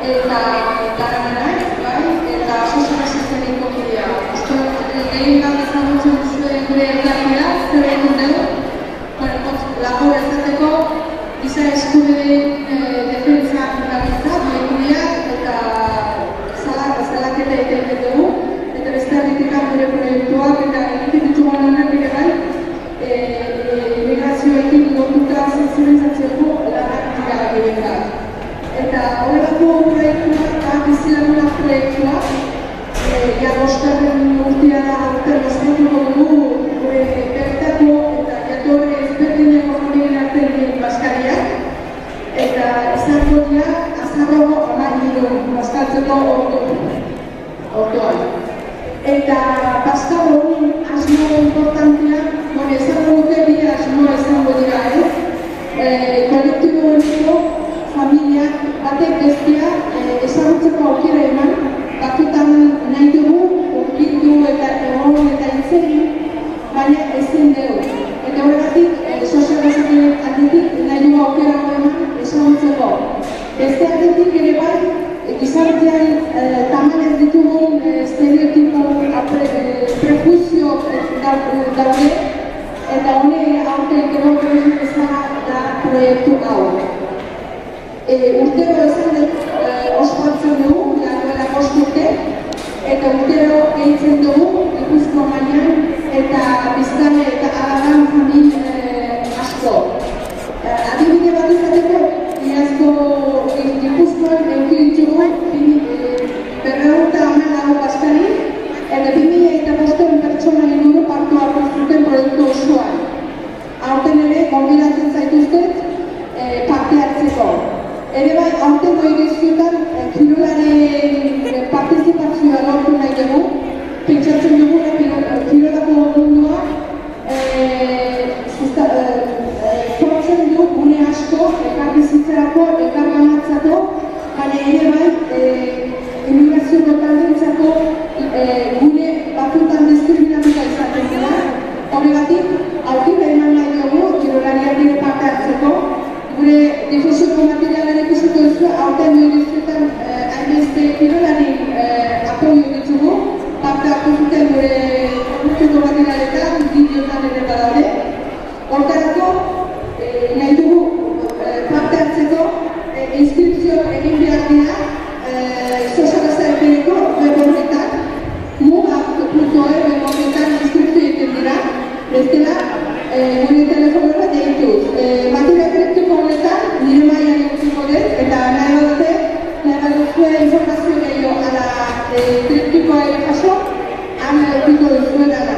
eta laranak, bai, eta sozializazioen kokia. Egin gabe ezagutzen zuen gure elkarria, zer egin dugu, labor ezateko giza eskubideen defentsa gabiltza, baikuria eta salaketa egiten dugu, eta beste arritikan gure proiektuak eta egiten ditugu lanak ere bai, migrazioekin lotuta sensibilizatzeko lanak dira gehiagoak. Eta horretako proiektuak eta bizilagunak proiektuak, bosgarren urtea da urtean ospatuko dugu bertako eta jatorri ezberdineko familien artean diren bazkariak, eta izango dira azarro amarillo bazkaltzeko orduan. Eta bazkal hori asmo importantea, izango dute bi asmo izango dira, kolektibo honeko familiak batek bestea ezagutzeko aukera eman, batzutan nahi dugu, urkitu eta egon eta itzegin, baina ezin dugu. Eta horregatik, sozializazioen aldetik nahi dugu aukera eman ezagutzeko. Beste aldetik ere bai, gizartean tamalez ditugun estereotipo, prejuzio daude, eta hone aurten egon ezara da proiektu hau. Urtero ezan ospatzen dugu, duela 5 urte, eta urtero gehitzen dugu, Gipuzkoa mailan eta Bizkaia eta Araban famil asko. Adibide bat izateko, iazko Gipuzkoan eukin ditugu 214 bazkari, eta 2005 pertsona inguru partu hartu zuten proiektu osoan. Aurten ere, gonbidatzen zaituztet parte hartzeko. Ere bai, aurtengo edizioetan kirolaren partizipazioa lortu nahi dugu, pentsatzen dugu kirolako mundua sortzen du gune asko, elkarbizitzarako, elkarganatzako, baina ere bai, emigrazio taldentzako gune batzutan diskriminatuta izaten dira. Horregatik, aukera eman nahi dugu kirolariak parte hartzeko, gure difusioko materialaren ikusiko duzu, aurten edizioetan hainbeste kirolari apoio ditugu, parte hartu zuten gure difusioko materialetan, bideotan ere badaude. Hortarako, nahi dugu parte hartzeko inskripzioak egin behar dira sozializazioeneko web-horretan, mugak.eu web-horretan inskripzio egiten dira, bestela gure telefonora deituz. Material kriptiko honetan, nire mailan egutuko dut, eta nahi baduzue informazio gehiago ala kriptikoa ere jaso, han egutuko duzuela da.